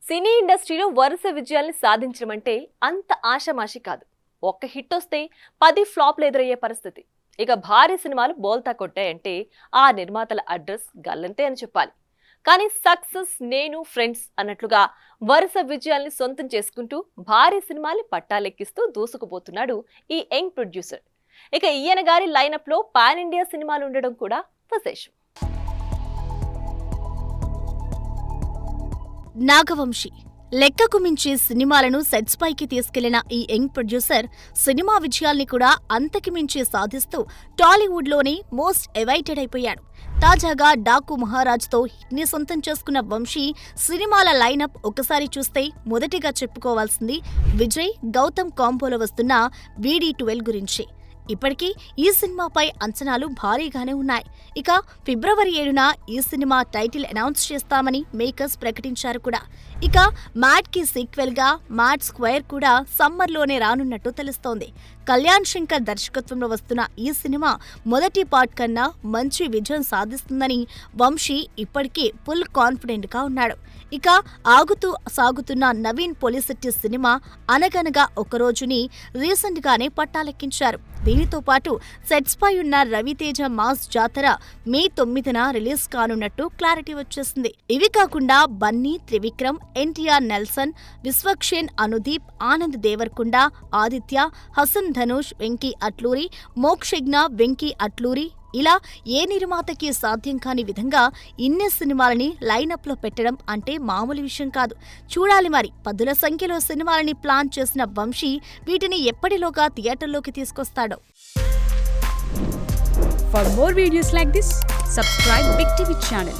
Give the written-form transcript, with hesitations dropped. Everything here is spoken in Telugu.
సినీ ఇండస్ట్రీలో వరుస విజయాల్ని సాధించడం అంటే అంత ఆషామాషి కాదు. ఒక్క హిట్ వస్తే 10 ఫ్లాప్లు ఎదురయ్యే పరిస్థితి. ఇక భారీ సినిమాలు బోల్తా కొట్టాయంటే ఆ నిర్మాతల అడ్రస్ గల్లంతే అని చెప్పాలి. కానీ సక్సెస్ నేను ఫ్రెండ్స్ అన్నట్లుగా వరుస విజయాల్ని సొంతం చేసుకుంటూ భారీ సినిమాల్ని పట్టాలెక్కిస్తూ దూసుకుపోతున్నాడు ఈ యంగ్ ప్రొడ్యూసర్. ఇక ఈయన గారి లైనప్ లో పాన్ ఇండియా సినిమాలు ఉండడం కూడా విశేషం. నాగవంశి లెక్కకు మించి సినిమాలను సెట్స్ పైకి తీసుకెళ్లిన ఈ యంగ్ ప్రొడ్యూసర్ సినిమా విజయాల్ని కూడా అంతకి మించి సాధిస్తూ టాలీవుడ్లోనే మోస్ట్ ఎవైటెడ్ అయిపోయాడు. తాజాగా డాకు మహారాజ్తో హిట్ని సొంతం చేసుకున్న వంశీ సినిమాల లైనప్ ఒకసారి చూస్తే మొదటిగా చెప్పుకోవాల్సింది విజయ్ గౌతమ్ కాంబోలో వస్తున్న VD12 గురించి. ఇప్పటికీ ఈ సినిమాపై అంచనాలు భారీగానే ఉన్నాయి. ఇక ఫిబ్రవరి 7న ఈ సినిమా టైటిల్ అనౌన్స్ చేస్తామని మేకర్స్ ప్రకటించారు కూడా. ఇక మ్యాడ్కి సీక్వెల్ గా మ్యాడ్ స్క్వేర్ కూడా సమ్మర్లోనే రానున్నట్టు తెలుస్తోంది. కళ్యాణ్ శంకర్ దర్శకత్వంలో వస్తున్న ఈ సినిమా మొదటి పార్ట్ కన్నా మంచి విజయం సాధిస్తుందని వంశీ ఇప్పటికీ ఫుల్ కాన్ఫిడెంట్ గా ఉన్నాడు. ఇక ఆగుతూ సాగుతున్న నవీన్ పొలిశెట్టి సినిమా అనగనగా ఒకరోజుని రీసెంట్ గానే పట్టాలెక్కించారు. దీనితో పాటు సెట్స్ పై ఉన్న రవితేజ మాస్ జాతర మే 9న రిలీజ్ కానున్నట్టు క్లారిటీ వచ్చేసింది. ఇవి కాకుండా బన్నీ, త్రివిక్రమ్, ఎన్టీఆర్, నెల్సన్, విశ్వక్షేన్, అనుదీప్, ఆనంద్ దేవరకొండ, ఆదిత్య, హసన్ ధనుష్, వెంకీ అట్లూరి, మోక్షజ్ఞ, వెంకీ అట్లూరి ఇలా ఏ నిర్మాతకి సాధ్యం కాని విధంగా ఇన్ని సినిమాలని లైనప్ లో పెట్టడం అంటే మామూలు విషయం కాదు. చూడాలి మరి. 10ల సంఖ్యలో సినిమాలని ప్లాన్ చేసిన వంశీ వీటిని ఎప్పటిలోగా థియేటర్లోకి తీసుకొస్తాడో. For more videos like this, subscribe Big TV channel.